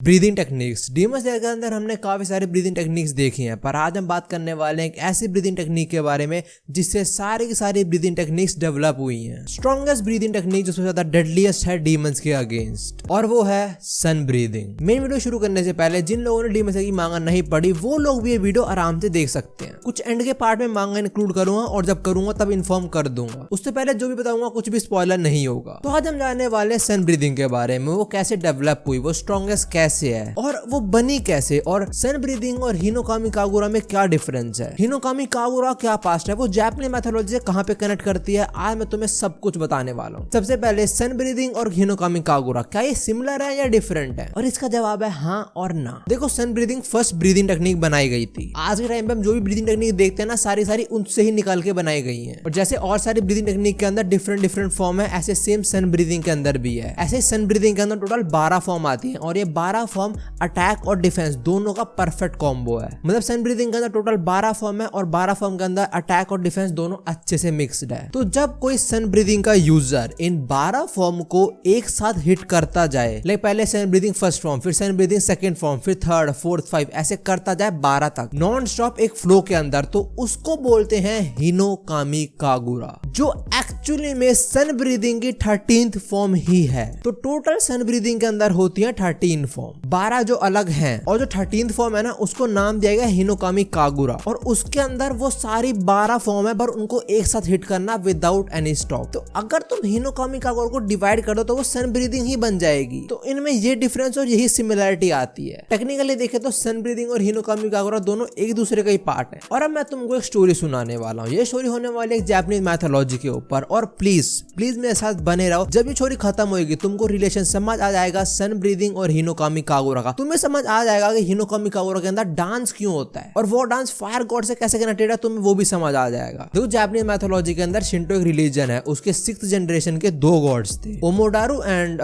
Breathing techniques. Demon slayer के अंदर हमने काफी सारे ब्रीदिंग टेक्निक्स देखी हैं, पर आज हम बात करने वाले हैं एक ऐसी ब्रीदिंग टेक्निक के बारे में जिससे सारी की सारी ब्रीदिंग टेक्निक्स डेवलप हुई हैं। स्ट्रॉन्गेस्ट ब्रीदिंग टेक्निक जो सबसे ज्यादा डेडलीस्ट है डीमंस के अगेंस्ट, और वो है सन ब्रीदिंग। मेन वीडियो शुरू करने से पहले जिन लोगों ने डीमन स्लेयर की मांगा नहीं पढ़ी वो लोग भी ये वीडियो आराम से देख सकते हैं। कुछ एंड के पार्ट में मांगा इंक्लूड करूंगा और जब करूंगा तब इन्फॉर्म कर दूंगा। उससे पहले जो भी बताऊंगा कुछ भी स्पॉइलर नहीं होगा। तो आज हम जानने वाले हैं सन ब्रीदिंग के बारे में, वो कैसे डेवलप हुई, वो स्ट्रॉन्गेस्ट कैसे है और वो बनी कैसे, और सन ब्रीदिंग और हिनोकामी कागुरा में क्या डिफरेंस है, हिनोकामी कागुरा क्या पास्ट है, वो जापानीज मैथोलॉजी से कहां पे कनेक्ट करती है। आज मैं तुम्हें सब कुछ बताने वाला हूं। सबसे पहले सन ब्रीदिंग और हिनोकामी कागुरा क्या ये सिमिलर है या डिफरेंट है, और इसका जवाब है हाँ और ना। देखो, sun breathing first breathing technique बनाई गई थी। आज के टाइम पे हम जो भी ब्रीदिंग टेक्निक देखते हैं ना, सारी उनसे ही निकाल के बनाई गई है। और जैसे और सारी ब्रीदिंग टेक्निक के अंदर डिफरेंट फॉर्म है, ऐसे सेम सन ब्रीदिंग के अंदर भी है। ऐसे सन ब्रीदिंग के अंदर टोटल 12 फॉर्म आती है, और ये 12 फॉर्म अटैक और डिफेंस दोनों का परफेक्ट कॉम्बो है। मतलब सन ब्रीदिंग के अंदर टोटल 12 फॉर्म है और 12 फॉर्म के अंदर अटैक और डिफेंस दोनों अच्छे से मिक्स्ड है। तो जब कोई सन ब्रीदिंग का यूजर इन 12 फॉर्म को एक साथ हिट करता जाए, लाइक पहले सन ब्रीदिंग फर्स्ट फॉर्म, फिर सन ब्रीदिंग सेकंड फॉर्म, फिर थर्ड, फोर्थ, 5 ऐसे करता जाए 12 तक नॉन स्टॉप एक फ्लो के अंदर, तो उसको बोलते हैं हिनोकामी कागुरा, जो एक्चुअली में सन ब्रीदिंग की 13th फॉर्म ही है। तो टोटल सन ब्रीदिंग के अंदर होती है 13 फॉर्म, 12 जो अलग हैं, और जो 13th फॉर्म है ना उसको नाम दिया गया हिनोकामी कागुरा। और उसके अंदर वो सारी 12 फॉर्म है, पर उनको एक साथ हिट करना विदाउट एनी स्टॉप। तो अगर तुम हिनोकामी कागुरा को डिवाइड कर दो तो वो सन ब्रीदिंग ही बन जाएगी। तो इनमें ये डिफरेंस और यही सिमिलरिटी आती है। टेक्निकली देखे तो सन ब्रीदिंग और हिनोकामी कागुरा दोनों एक दूसरे का ही पार्ट है। और अब मैं तुमको एक स्टोरी सुनाने वाला हूँ। ये स्टोरी होने वाली है एक जापानीज मैथोलॉजी के ऊपर, और प्लीज मेरे साथ बने रहो। जब ये स्टोरी खत्म होगी तुमको रिलेशन समझ आ जाएगा सन ब्रीदिंग और हिनोकामी कागुरा का। तुम्हें समझ आ जाएगा कि हिनोकामी कागुरा के अंदर डांस क्यों होता है और वो डांस फायर गॉड से कैसे कनेक्टेड है, तुम्हें वो भी समझ आ जाएगा। देखो, जापानीज मैथोलॉजी के अंदर शिंटो एक रिलीजन है, उसके 6th जनरेशन के 2 गॉड्स थे, ओमोडारू and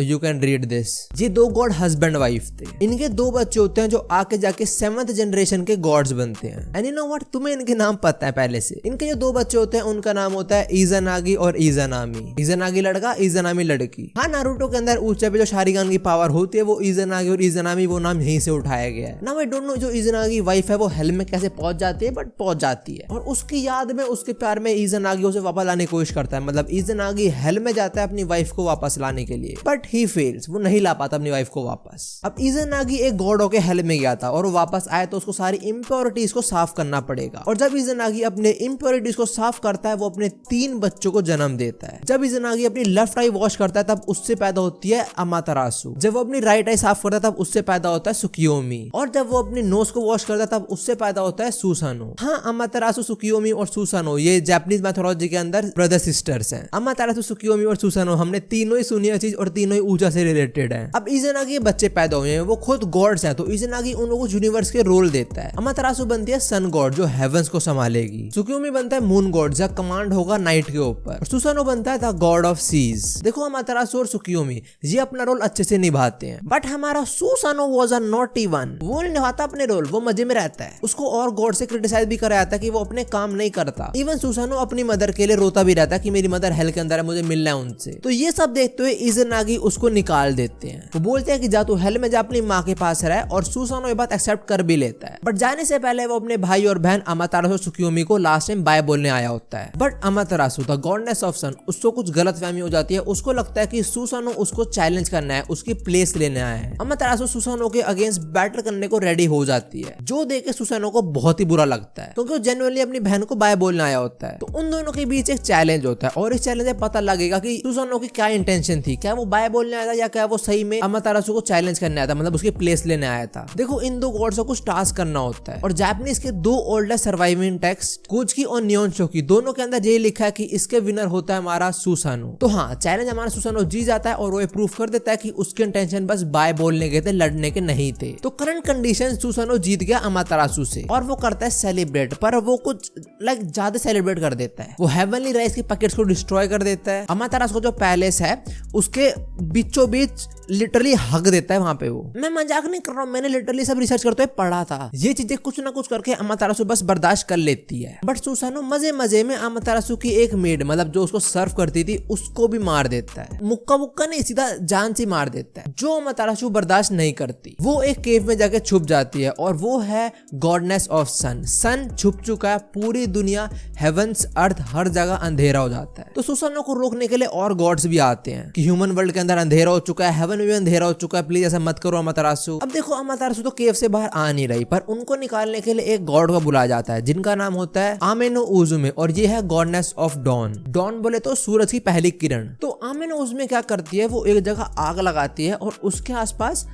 you can read this. ये 2 गॉड हस्बैंड वाइफ थे। इनके 2 बच्चे होते हैं जो आके जाके 7th जनरेशन के गॉड्स बनते हैं। एंड यू नो व्हाट, तुम्हें इनके नाम पता है पहले से। इनके जो 2 बच्चे होते हैं उनका नाम होता है इज़ानागी और इज़ानामी। इज़ानागी लड़का, इज़ानामी लड़की। हाँ, नारुतो के अंदर ऊंचे पे जो शारिगान की पावर होती है वो इज़ानागी और इज़ानामी, वो नाम यहीं से उठाया गया है। नाउ आई डोंट नो जो इज़ानागी वाइफ है वो हेल में कैसे पहुंच जाती है, बट पहुंच जाती है। और उसकी याद में, उसके प्यार में इज़ानागी उसे वापस लाने की कोशिश करता है। मतलब इज़ानागी हेल में जाता है अपनी वाइफ को वापस लाने के लिए, बट ही फेल्स, वो नहीं ला पाता अपनी वाइफ को वापस। अब इज़ानागी एक गॉड होके हेल में गया था और वो वापस आया तो उसको सारी इम्प्योरिटीज को साफ करना पड़ेगा। और जब इज़ानागी अपने इम्प्योरिटीज को साफ करता है वो अपने 3 बच्चों को जन्म देता है। जब इज़ानागी अपनी लेफ्ट आई वॉश करता है तब उससे पैदा होती है अमातेरासु। जब वो अपनी राइट आई साफ करता है तब उससे पैदा होता है सुकियोमी। और जब वो अपनी नोज को वॉश करता है तब उससे पैदा होता है सुसानो। हाँ, अमातेरासु, सुकियोमी और सुसानो ये जापानीज मैथोलॉजी के अंदर ब्रदर सिस्टर्स हैं। अमातेरासु, सुकियोमी और सुसानो हमने तीनों ही सुनी है चीज और तीनों ही ऊर्जा से रिलेटेड है। अब इज़ानागी बच्चे पैदा हुए हैं, वो खुद गॉड्स हैं, तो इज़ानागी उन लोगों को यूनिवर्स के रोल देता है। अमातेरासु बनती है सन गॉड जो हेवंस को संभालेगी। सुकियोमी बनता है मून गॉड जब कमांड होगा नाइट के ऊपर। सुसानो बनता है द गॉड ऑफ सीज। देखो, अमातेरासु और सुकियोमी ये अपना रोल अच्छे से निभाते हैं, बट हमारा सुसानो वाज अ नॉटी वन। वो नहीं निभाता अपने रोल, वो मजे में रहता है। उसको और गॉड से क्रिटिसाइज भी कराया जाता है कि वो अपने काम नहीं करता। इवन सुसानो अपनी मदर के लिए रोता भी रहता है कि मेरी मदर हेल के अंदर है, मुझे मिलना है उनसे। तो ये सब देखते हुए इज़ानागी उसको निकाल देते हैं। वो बोलते हैं कि जा तू हेल में जा, अपनी माँ के पास रह, और सुसानो ये बात एक्सेप्ट कर भी लेता है। बट जाने से पहले वो अपने भाई और बहन अमातेरासु और सुकियोमी को लास्ट टाइम बाय बोलने आया होता है। बट अमातेरासु द गॉडनेस ऑफ सन, उसको कुछ गलतफहमी हो जाती है। उसको लगता है कि सुसानो उसको चैलेंज करना है, उसकी प्लेस लेने आया है। अमातेरासु सुसानो के अगेंस्ट बैटल करने को रेडी हो जाती है, जो देख के सुसानो को बहुत ही बुरा लगता है क्योंकि वो जेन्युइनली अपनी बहन को बाय बोलने आया होता है। तो उन दोनों के बीच एक चैलेंज होता है, और इस चैलेंज में पता लगेगा कि सुसानो की क्या इंटेंशन थी। क्या वो बाय बोलने आया था या क्या वो सही में अमातेरासु को चैलेंज करने आया था, मतलब उसकी प्लेस लेने आया था। देखो, इन 2 गॉड्स को कुछ टास्क करना होता है, और जापानीज के 2 ओल्डेस्ट सर्वाइविंग टेक्स्ट कुजकी और नियोन शोकी दोनों के अंदर ये लिखा है कि इसके विनर होता है हमारा सुसानो। तो हाँ, चैलेंज हमारा सुसानो जीत जाता है और वो प्रूफ कर देता है कि उसके इंटेंशन बस बाय बोलने के थे, लड़ने के नहीं थे। तो करंट कंडीशन सुसानो जीत गया अमातेरासु से, और वो करता है सेलिब्रेट, पर वो कुछ ज्यादा सेलिब्रेट कर देता है। वो हेवनली राइस की पैकेट्स को डिस्ट्रॉय कर देता है। अमातेरासु को जो पैलेस है उसके बीचों बीच लिटरली हक देता है वहां पे। वो, मैं मजाक नहीं कर रहा हूँ, मैंने लिटरली सब रिसर्च करते हुए पढ़ा था। ये चीजें कुछ ना कुछ करके अमातेरासु बस बर्दाश्त कर लेती है। बट सुसानो मजे मजे में अमातेरासु की एक मेड मेड मतलब जो उसको सर्व करती थी उसको भी मार देता है। मुक्का मुक्का नहीं, सीधा जान से मार देता है। जो अमातेरासु बर्दाश्त नहीं करती वो एक केव में जाके छुप जाती है और वो है गॉडनेस ऑफ सन। सन छुप चुका है, पूरी दुनिया हेवंस अर्थ हर जगह अंधेरा हो जाता है। तो सुसानो को रोकने के लिए और गॉड्स भी आते हैं कि ह्यूमन वर्ल्ड के अंदर अंधेरा हो चुका है, हेवन में भी अंधेरा हो चुका है, प्लीज ऐसा मत करो अमातेरासु। अब देखो अमातेरासु तो केव से बाहर आ नहीं रही, पर उनको निकालने के लिए एक गॉड को बुलाया जाता है जिनका नाम होता है आमे नो उजुमे और ये है गॉडनेस ऑफ डॉन। डॉन बोले तो सूरज की पहली किरण। तो आमे नो उजुमे क्या करती है, वो एक जगह आग लगाती है और उसके आसपास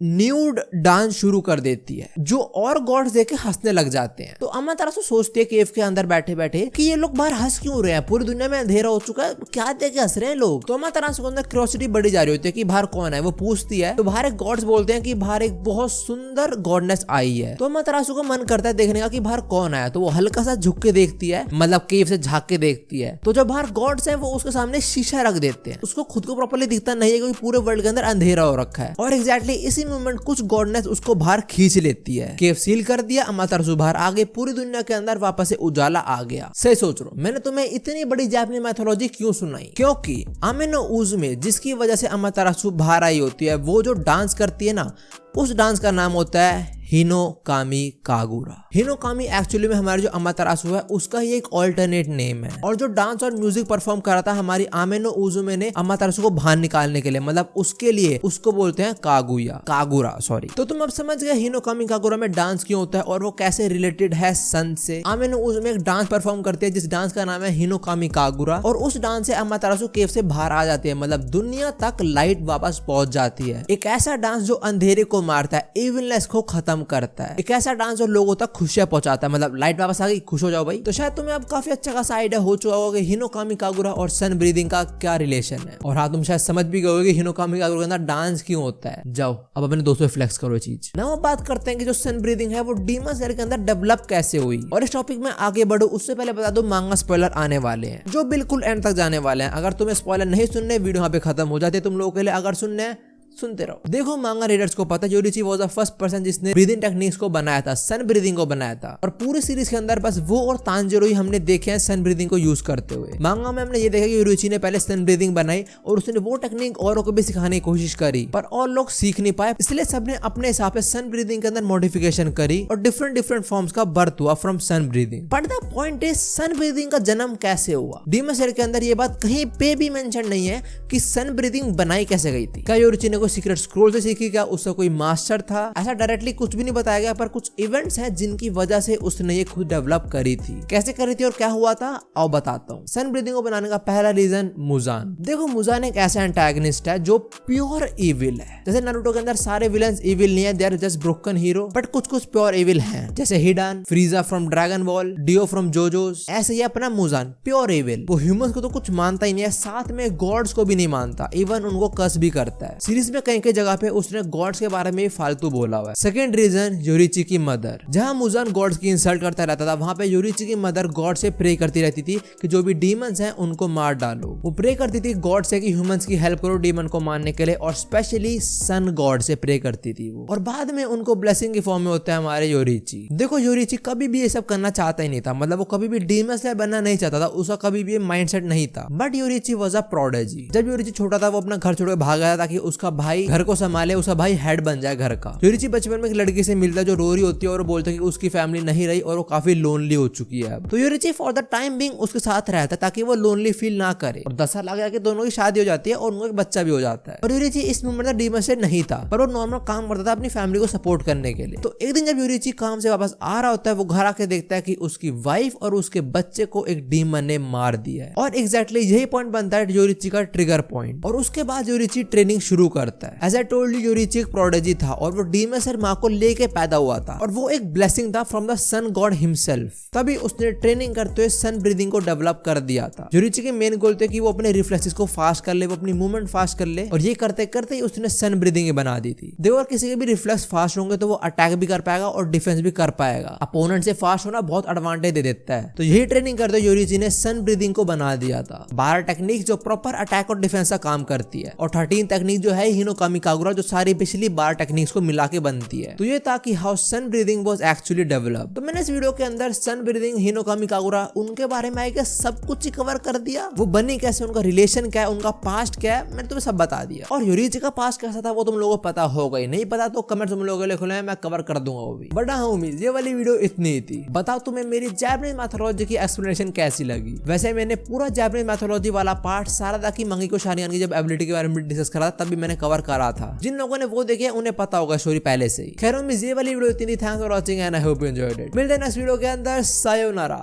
न्यूड डांस शुरू कर देती है, जो और गॉड्स देख के हंसने लग जाते हैं। तो अमातेरासु सोचती है केव के अंदर बैठे बैठे कि ये लोग बाहर हंस क्यों रहे हैं, पूरी दुनिया में अंधेरा हो चुका है, क्या देख के हंस रहे हैं लोग। तो अमातेरासु के अंदर क्यूरियोसिटी बढ़ी जा रही होती है कि बाहर कौन है। वो पूछती है तो बाहर एक गॉड्स बोलते हैं कि बाहर एक बहुत सुंदर गॉडनेस आई है। तो अमातेरासु को मन करता है देखने का कि बाहर कौन आया। तो वो हल्का सा झुक के देखती है, मतलब केव से झांक के देखती है। तो जब बाहर गॉड्स हैं वो उसके सामने शीशा रख देते हैं। उसको खुद को प्रॉपर्ली दिखता नहीं है क्योंकि पूरे वर्ल्ड के अंदर अंधेरा हो रखा है। और एग्जैक्टली इसी मोमेंट कुछ गॉडनेस उसको बाहर खींच लेती है। केव सील कर दिया, अमातेरासु बाहर आ गई, पूरी दुनिया के अंदर वापस से उजाला आ गया। सही सोच रहे हो, मैंने तुम्हें इतनी बड़ी जापानी मैथोलॉजी क्यों सुनाई? क्योंकि आमे नो उजुमे जिसकी वजह से अमातेरासु बाहर आई होती है, वो जो डांस करती है ना, उस डांस का नाम होता है हिनोकामी कागुरा। हिनोकामी एक्चुअली में हमारा जो अमातेरासु है उसका ही एक ऑल्टरनेट नेम है। और जो डांस और म्यूजिक परफॉर्म करा था हमारी आमे नो उजुमे ने अमातेरासु को बाहर निकालने के लिए, मतलब उसके लिए उसको बोलते हैं कागुरा सॉरी। तो तुम अब समझ गए हिनोकामी कागुरा में डांस क्यों होता है और वो कैसे रिलेटेड है सन से। आमे नो उजुमे एक डांस परफॉर्म करती है जिस डांस का नाम है हिनोकामी कागुरा, और उस डांस से अमातेरासु केव से बाहर आ जाती है, मतलब दुनिया तक लाइट वापस पहुंच जाती है। एक ऐसा डांस जो अंधेरे को मारता है, इविलनेस को खत्म करता है। एक ऐसा डांस जो लोगों तक खुशियां पहुंचाता है, मतलब लाइट वापस आ गई, खुश हो जाओ भाई। तो शायद तुम्हें अब काफी अच्छा खासा आइडिया हो चुका होगा कि हिनोकामी कागुरा और सन ब्रीदिंग का क्या रिलेशन है। और हाँ, तुम शायद समझ भी गए कि हिनोकामी कागुरा के अंदर डांस क्यों होता है। जाओ अब अपने दोस्तों पे फ्लेक्स करो ये चीज। ना वो बात करते हैं कि जो सन ब्रीदिंग है वो डीमन स्लेयर के अंदर डेवलप कैसे हुई। और इस टॉपिक में आगे बढ़ो उससे पहले बता दो मांगा स्पॉइलर आने वाले हैं जो बिल्कुल एंड तक जाने वाले हैं। अगर तुम्हें स्पॉइलर नहीं सुनने, वीडियो यहाँ पे खत्म हो जाती है तुम लोगों के लिए। अगर सुनने सुनते रहो। देखो मांगा रीडर्स को पता है योरीची वाज द फर्स्ट पर्सन जिसने ब्रीदिंग टेक्निक्स को बनाया था, सन ब्रीदिंग को बनाया था। और पूरी सीरीज के अंदर बस वो और तांजीरो ही हमने देखे हैं सन ब्रीदिंग को यूज करते हुए। मांगा में हमने ये देखा कि योरीची ने पहले सन ब्रीदिंग बनाई और उसने वो टेक्निक औरों को भी सिखाने की कोशिश करी, पर और लोग सीख नहीं पाए, इसलिए सबने अपने हिसाब से सन ब्रीदिंग के अंदर मॉडिफिकेशन करी और डिफरेंट फॉर्म्स का बर्थ हुआ from sun breathing. But the point is sun breathing का जन्म कैसे हुआ। डीमन स्लेयर के अंदर ये बात कहीं पे भी मेंशन नहीं है कि सन ब्रीदिंग बनाई कैसे गई थी। क्या योरीची ने कोई सीक्रेट स्क्रोल से सीखी, क्या उसका कोई मास्टर था, ऐसा डायरेक्टली कुछ भी नहीं बताया गया, पर कुछ इवेंट्स हैं जिनकी वजह से उसने ये खुद डेवलप करी थी। कैसे करी थी और क्या हुआ था आओ बताता हूँ। सन ब्रीदिंग को बनाने का पहला रीजन मुजान। देखो मुजान एक ऐसा एंटागनिस्ट है जो प्योर इविल है। जैसे नारुतो के अंदर सारे विलन्स इविल नहीं है, they are just broken hero, but कुछ प्योर इविल हैं, जैसे Hidan, Frieza from Dragon Ball, Dio from JoJo's. ऐसे ही अपना मुजान प्योर इविल, वो ह्यूमंस को तो कुछ मानता ही नहीं है, साथ में गॉड्स को भी नहीं मानता, इवन उनको कस भी करता है। सीरीज में कई जगह पे उसने गॉड्स के बारे में फालतू बोला हुआ है। सेकंड रीजन योरीची की मदर। जहां मुजान गॉड्स की इंसल्ट करता रहता था, वहां पे योरीची की मदर गॉड से प्रे करती रहती थी कि जो भी डीमंस हैं उनको मार डालो। वो प्रे करती थी गॉड से कि ह्यूमंस की हेल्प करो डीमन को मारने के लिए, और स्पेशली सन गॉड से प्रे करती थी वो। और बाद में उनको ब्लेसिंग की फॉर्म में होता है हमारे योरीची। देखो योरीची कभी भी ये सब करना चाहता ही नहीं था, मतलब वो कभी भी डीमन स्लेयर बनना नहीं चाहता था, उसका कभी भी माइंडसेट नहीं था। But Yoriichi was a prodigy. जब योरीची छोटा था वो अपना घर छोड़ के भाग गया ताकि उसका भाई घर को संभाले, उसका भाई हेड बन जाए घर का। योरीची बचपन में एक लड़की से मिलता है जो रो रही होती है और बोलता है कि उसकी फैमिली नहीं रही और वो काफी लोनली हो चुकी है। तो योरीची फॉर द टाइम बिंग उसके साथ रहता है ताकि वो लोनली फील ना करे। और 10 साल आगे के दोनों की शादी हो जाती है और उनको एक बच्चा भी हो जाता है। और योरीची इस मोमेंट में डीमन स्लेयर नहीं था, पर वो नॉर्मल काम करता था अपनी फैमिली को सपोर्ट करने के लिए। तो एक दिन जब योरीची काम से वापस आ रहा होता है, वो घर आके देखता है कि उसकी वाइफ और उसके बच्चे को एक डीमन ने मार दिया है। और एग्जैक्टली यही पॉइंट बनता है योरीची का ट्रिगर पॉइंट। और उसके बाद योरीची ट्रेनिंग शुरू करता है। एज आई टोल्ड यू योरीची एक प्रोडिजी था और वो डीमन स्लेयर माँ को लेके पैदा हुआ था, और वो एक ब्लेसिंग था from the sun god himself. तभी उसने ट्रेनिंग करते हुए सन ब्रीदिंग को डेवलप कर दिया था। योरीची के मेन गोल थे कि वो अपने रिफ्लेक्सेस को फास्ट कर ले, वो अपनी मूवमेंट फास्ट कर ले, और ये करते करते ही उसने सन ब्रीदिंग बना दी थी। देखो अगर किसी के भी रिफ्लेक्स फास्ट होंगे तो वो अटैक भी कर पाएगा और डिफेंस भी कर पाएगा। अपोनेंट से फास्ट होना बहुत एडवांटेज दे देता है। तो यही ट्रेनिंग करते योरीची ने सन ब्रीदिंग को बना दिया था। 12 टेक्निक जो प्रॉपर अटैक और डिफेंस का काम करती है, और 13 टेक्निक जो है हिनोकामी कागुरा जो सारी पिछली 12 टेक्निक्स को मिला के बनती है। तो ये था कि how sun breathing was actually develop. तो मैंने इस वीडियो के अंदर सन ब्रीदिंग, हिनोकामी कागुरा, उनके बारे में आएगा सब कुछ ही कवर कर दिया। वो बनी कैसे, उनका रिलेशन क्या है, उनका पास्ट क्या है, मैंने तुम्हें सब बता दिया। और योरीची का पास्ट कैसा था वो तुम लोगों को पता होगा ही, नहीं पता तो कमेंट तुम लोगों के लिए खुले हैं, मैं कवर कर दूंगा वो भी। बड़ा हूँ उम्मीद ये वाली वीडियो इतनी ही थी। बताओ तुम्हें मेरी जापानीज मैथोलॉजी की एक्सप्लेनेशन कैसी लगी। वैसे मैंने पूरा जापानीज मैथोलॉजी वाला पार्ट सारादा की मंगी को शानियान की जब एबिलिटी के बारे में डिस्कस करा था तब भी मैंने कवर करा था। जिन लोगों ने वो देखे उन्हें पता होगा स्टोरी पहले से ही। खैर उम्मीद ये वाली वीडियो इतनी। Thanks for watching and I hope you enjoyed it. मिलते हैं नेक्स्ट वीडियो के अंदर। सायोनारा।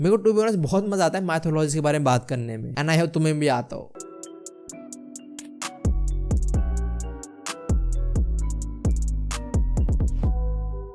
मेरे को टू बी ऑनेस्ट बहुत मजा आता है मैथोलॉजी के बारे में बात करने में, एंड आई होप तुम्हें भी आता हो।